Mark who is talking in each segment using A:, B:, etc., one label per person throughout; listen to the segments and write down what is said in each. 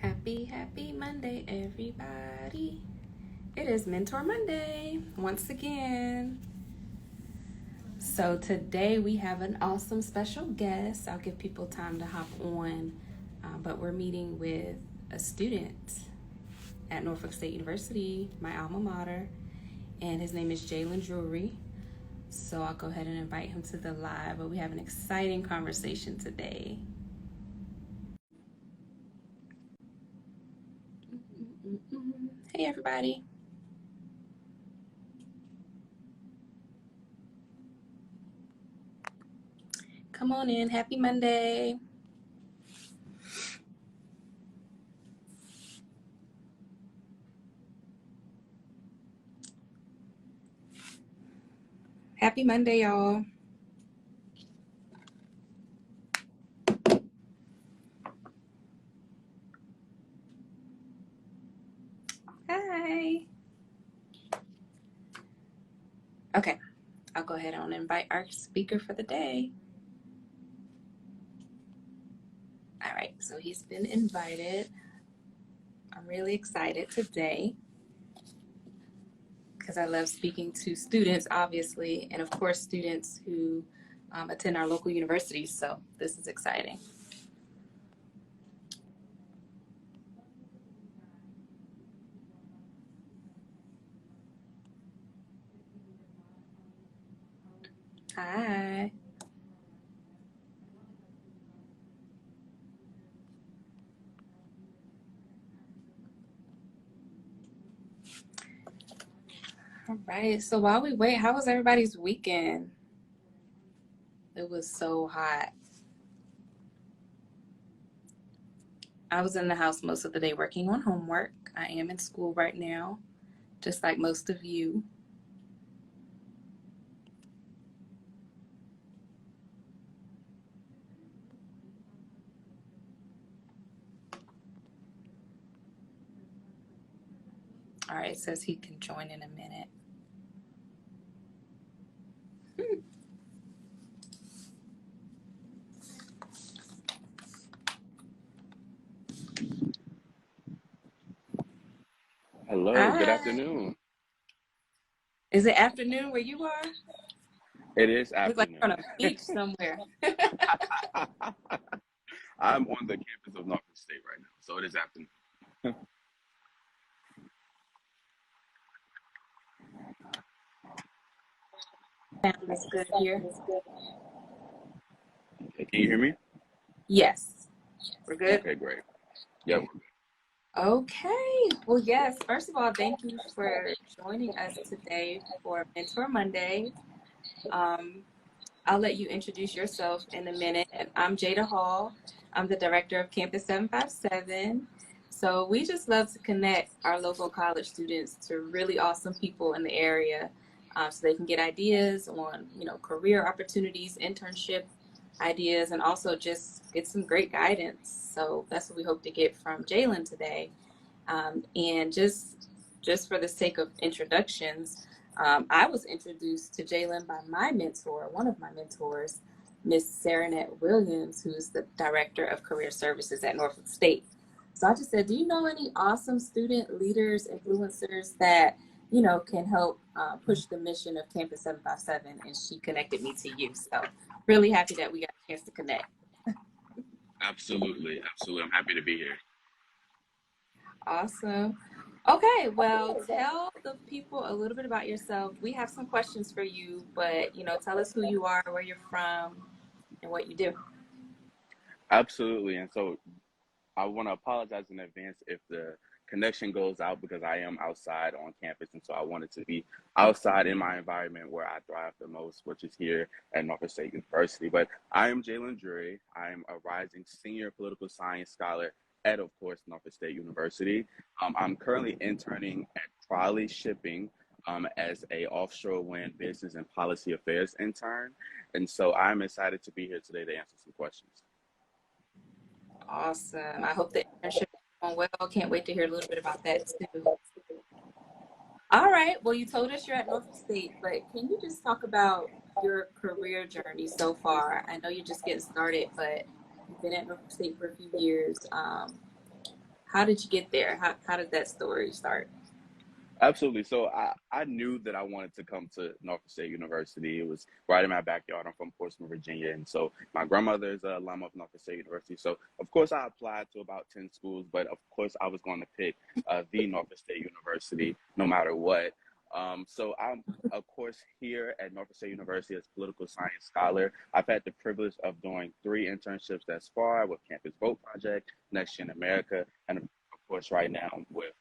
A: Happy Monday, everybody. It is Mentor Monday once again. So today we have an awesome special guest. I'll give people time to hop on, but we're meeting with a student at Norfolk State University, my alma mater, and his name is Jaylin Drewry. So I'll go ahead and invite him to the live, but we have an exciting conversation today. Hey, everybody. Come on in. Happy Monday. Happy Monday, y'all. Hi. Okay, I'll go ahead and invite our speaker for the day. All right, so he's been invited. I'm really excited today because I love speaking to students, obviously, and of course, students who attend our local universities. So this is exciting. Hi. All right, so while we wait, how was everybody's weekend? It was so hot. I was in the house most of the day working on homework. I am in school right now, just like most of you. All right, it says he can join in a minute.
B: Hello, good
A: Hi.
B: afternoon.
A: Is it afternoon where you are?
B: It is
A: Look like you're
B: afternoon.
A: on a beach somewhere.
B: I'm on the campus of Norfolk State right now, so it is afternoon.
A: Sound is good here.
B: Okay, can you hear me?
A: Yes, we're good.
B: Okay, great. Yeah, we're good.
A: Okay. Well, yes. First of all, thank you for joining us today for Mentor Monday. Um, I'll let you introduce yourself in a minute. I'm Jada Hall. I'm the director of Campus 757. So we just love to connect our local college students to really awesome people in the area, so they can get ideas on, career opportunities, internship ideas, and also just get some great guidance. So that's what we hope to get from Jaylin today. And just for the sake of introductions, I was introduced to Jaylin by my mentor, one of my mentors, Miss Saranette Williams, who's the director of career services at Norfolk State. So I just said, do you know any awesome student leaders, influencers that can help push the mission of Campus 757? And she connected me to you. So really happy that we got a chance to connect.
B: Absolutely, absolutely. I'm happy to be here.
A: Awesome. Okay, well, tell the people a little bit about yourself. We have some questions for you, but tell us who you are, where you're from, and what you do.
B: Absolutely. And so I want to apologize in advance if the connection goes out because I am outside on campus. And so I wanted to be outside in my environment where I thrive the most, which is here at Norfolk State University. But I am Jaylin Drewry. I am a rising senior political science scholar at, of course, Norfolk State University. I'm currently interning at Crowley Shipping as a offshore wind business and policy affairs intern. And so I'm excited to be here today to answer some questions.
A: Awesome. I hope the internship is going well. Can't wait to hear a little bit about that too. All right. Well, you told us you're at Norfolk State, but can you just talk about your career journey so far? I know you're just getting started, but you've been at Norfolk State for a few years. How did you get there? How did that story start?
B: Absolutely. So I knew that I wanted to come to Norfolk State University. It was right in my backyard. I'm from Portsmouth, Virginia. And so my grandmother is an alum of Norfolk State University. So, of course, I applied to about 10 schools, but of course, I was going to pick the Norfolk State University no matter what. So I'm, of course, here at Norfolk State University as political science scholar. I've had the privilege of doing 3 internships thus far with Campus Vote Project, Next Gen America, and of course, right now with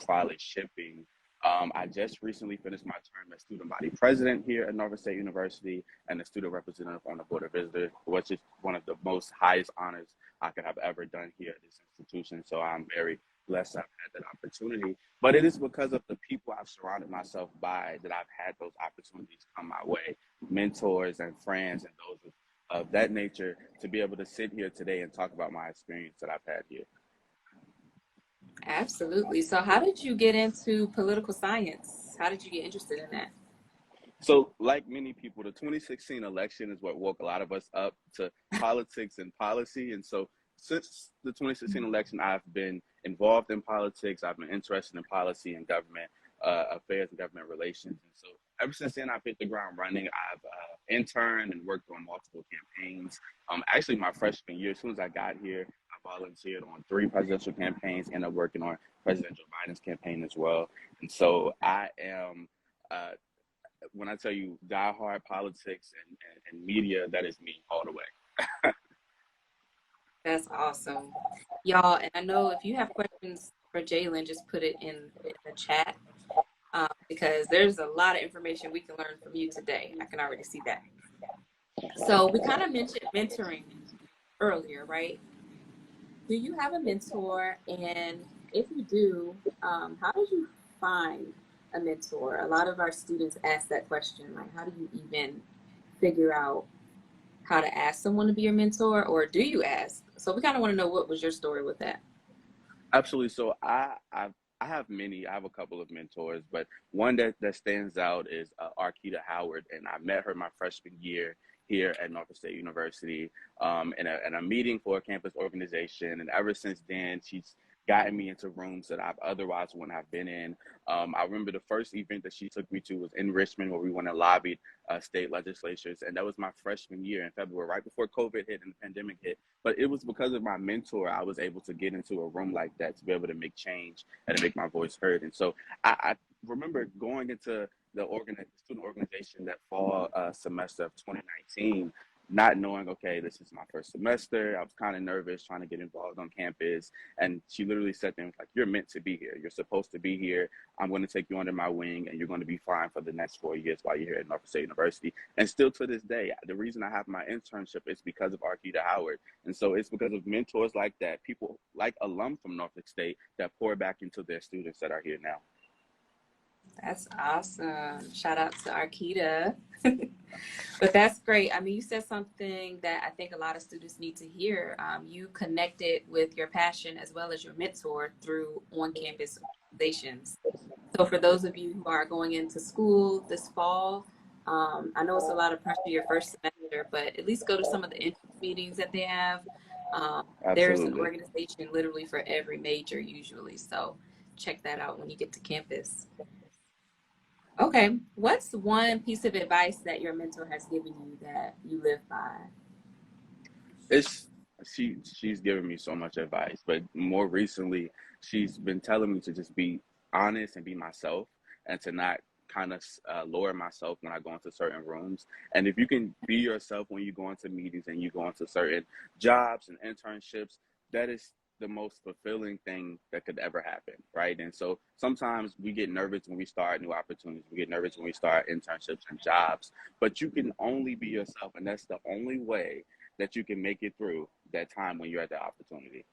B: Crowley Shipping. I just recently finished my term as student body president here at Norfolk State University and a student representative on the Board of Visitors, which is one of the most highest honors I could have ever done here at this institution. So I'm very blessed I've had that opportunity. But it is because of the people I've surrounded myself by that I've had those opportunities come my way, mentors and friends and those of that nature, to be able to sit here today and talk about my experience that I've had here.
A: Absolutely. So how did you get into political science? How did you get interested in that?
B: So, like many people, the 2016 election is what woke a lot of us up to politics and policy. And so, since the 2016 election, I've been involved in politics. I've been interested in policy and government affairs and government relations. And so, ever since then, I've hit the ground running. I've interned and worked on multiple campaigns. Actually, my freshman year, as soon as I got here, I volunteered on 3 presidential campaigns, ended up working on President Joe Biden's campaign as well. And so, I am. When I tell you diehard politics and media, that is me all the way.
A: That's awesome. Y'all, and I know if you have questions for Jaylin, just put it in the chat because there's a lot of information we can learn from you today. I can already see that. So we kind of mentioned mentoring earlier, right? Do you have a mentor? And if you do, how did you find a mentor? A lot of our students ask that question, like, how do you even figure out how to ask someone to be your mentor, or do you ask? So we kind of want to know, what was your story with that?
B: Absolutely. So I have many. I have a couple of mentors, but one that stands out is Arkita Howard, and I met her my freshman year here at Norfolk State University in a meeting for a campus organization, and ever since then she's gotten me into rooms that I've otherwise wouldn't have been in. I remember the first event that she took me to was in Richmond, where we went and lobbied state legislatures, and that was my freshman year in February, right before COVID hit and the pandemic hit. But it was because of my mentor I was able to get into a room like that to be able to make change and to make my voice heard. And so I remember going into the student organization that fall semester of 2019, not knowing, okay, this is my first semester. I was kind of nervous trying to get involved on campus. And she literally said to me, like, you're meant to be here. You're supposed to be here. I'm going to take you under my wing, and you're going to be fine for the next 4 years while you're here at Norfolk State University. And still to this day, the reason I have my internship is because of Arkita Howard. And so it's because of mentors like that, people like alum from Norfolk State that pour back into their students that are here now.
A: That's awesome. Shout out to Arkita. But that's great. I mean, you said something that I think a lot of students need to hear. You connected with your passion as well as your mentor through on-campus organizations. So for those of you who are going into school this fall, I know it's a lot of pressure your first semester, but at least go to some of the interest meetings that they have. There's an organization literally for every major usually. So check that out when you get to campus. Okay, what's one piece of advice that your mentor has given you that you live by?
B: It's she's given me so much advice, but more recently she's been telling me to just be honest and be myself, and to not kind of lower myself when I go into certain rooms. And if you can be yourself when you go into meetings and you go into certain jobs and internships, that is the most fulfilling thing that could ever happen, right? And so sometimes we get nervous when we start new opportunities. We get nervous when we start internships and jobs, but you can only be yourself, and that's the only way that you can make it through that time when you're at the opportunity.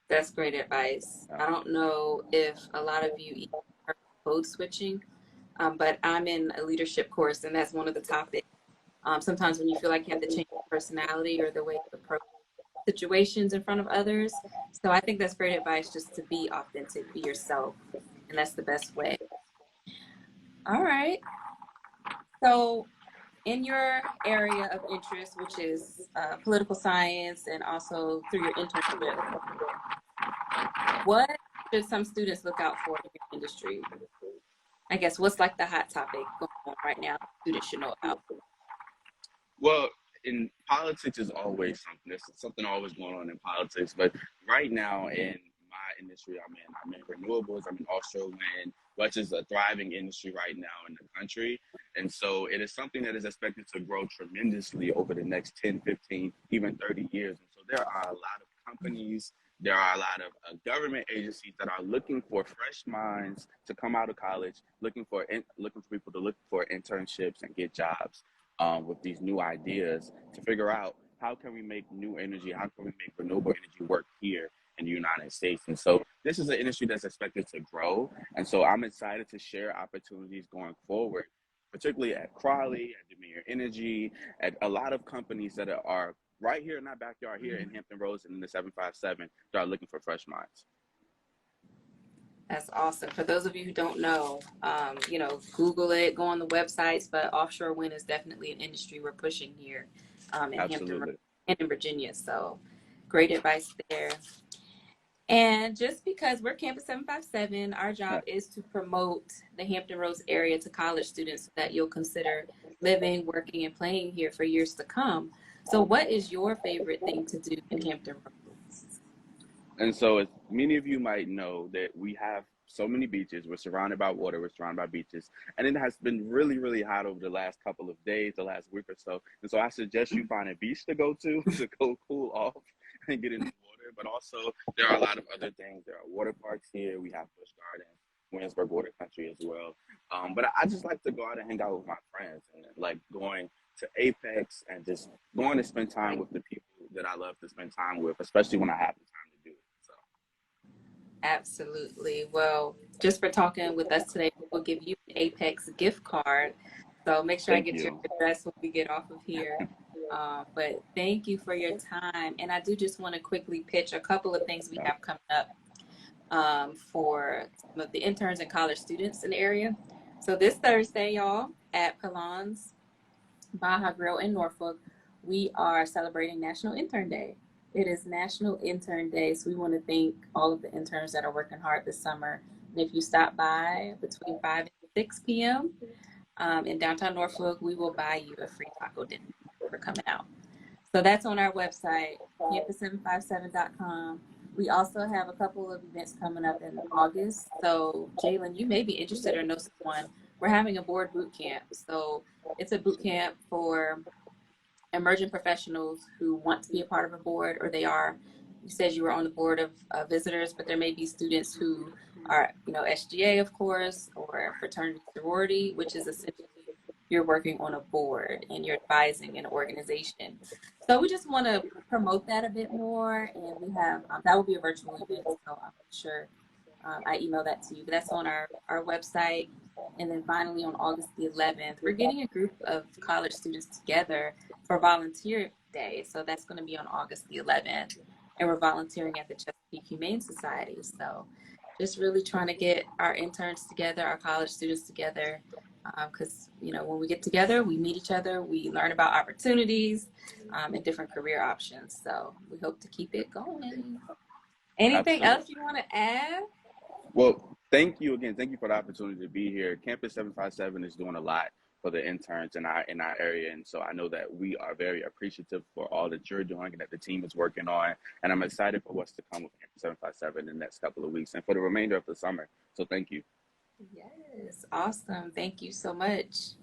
A: That's great advice. I don't know if a lot of you even heard code switching, but I'm in a leadership course, and that's one of the topics. Sometimes when you feel like you have to change your personality or the way you approach situations in front of others. So I think that's great advice, just to be authentic, be yourself, and that's the best way. All right. So in your area of interest, which is political science, and also through your internship, what should some students look out for in your industry? I guess what's like the hot topic going on right now students should know about?
B: Well, in politics is always something. There's something always going on in politics. But right now in my industry I'm in renewables, I'm in offshore wind, which is a thriving industry right now in the country. And so it is something that is expected to grow tremendously over the next 10, 15, even 30 years. And so there are a lot of companies, there are a lot of government agencies that are looking for fresh minds to come out of college, looking for people to look for internships and get jobs with these new ideas to figure out how can we make new energy, how can we make renewable energy work here in the United States. And so this is an industry that's expected to grow. And so I'm excited to share opportunities going forward, particularly at Crowley, at Dominion Energy, at a lot of companies that are right here in our backyard here in Hampton Roads and in the 757 that are looking for fresh minds.
A: That's awesome. For those of you who don't know, Google it, go on the websites, but offshore wind is definitely an industry we're pushing here in Hampton Roads and in Virginia. So great advice there. And just because we're Campus 757, our job is to promote the Hampton Roads area to college students so that you'll consider living, working, and playing here for years to come. So what is your favorite thing to do in Hampton Roads?
B: And so as many of you might know that we have so many beaches, we're surrounded by water, we're surrounded by beaches, and it has been really, really hot over the last couple of days, the last week or so. And so I suggest you find a beach to go go cool off and get in the water. But also there are a lot of other things. There are water parks here. We have Busch Gardens, Williamsburg Water Country as well. But I just like to go out and hang out with my friends and like going to Apex and just going to spend time with the people that I love to spend time with, especially when I have the time to do it. So.
A: Absolutely. Well, just for talking with us today, we'll give you an Apex gift card. So make sure I get your address when we get off of here. But thank you for your time. And I do just want to quickly pitch a couple of things we have coming up for some of the interns and college students in the area. So this Thursday, y'all, at Palon's Baja Grill in Norfolk, we are celebrating National Intern Day. It is National Intern Day, so we want to thank all of the interns that are working hard this summer. And if you stop by between 5 and 6 p.m. In downtown Norfolk, we will buy you a free taco dinner for coming out. So that's on our website, campus757.com. We also have a couple of events coming up in August. So Jaylin, you may be interested or know someone. We're having a board boot camp. So it's a boot camp for emerging professionals who want to be a part of a board, or you said you were on the board of visitors, but there may be students who are, SGA, of course, or fraternity sorority, which is essentially you're working on a board and you're advising an organization. So we just want to promote that a bit more, and we have that will be a virtual event, so I'm sure I email that to you. But that's on our website. And then finally, on August the 11th, we're getting a group of college students together for Volunteer Day. So that's going to be on August the 11th. And we're volunteering at the Chesapeake Humane Society. So just really trying to get our interns together, our college students together. Because, when we get together, we meet each other, we learn about opportunities and different career options. So we hope to keep it going. Anything else you want to add?
B: Well, thank you again. Thank you for the opportunity to be here. Campus 757 is doing a lot for the interns in our area. And so I know that we are very appreciative for all that you're doing and that the team is working on. And I'm excited for what's to come with Campus 757 in the next couple of weeks and for the remainder of the summer. So thank you.
A: Yes, awesome. Thank you so much.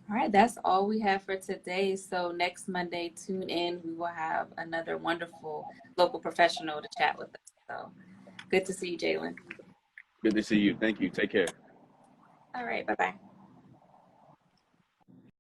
A: All right, that's all we have for today. So next Monday, tune in. We will have another wonderful local professional to chat with us. So good to see you, Jaylin.
B: Good to see you. Thank you. Take care.
A: All right, bye-bye.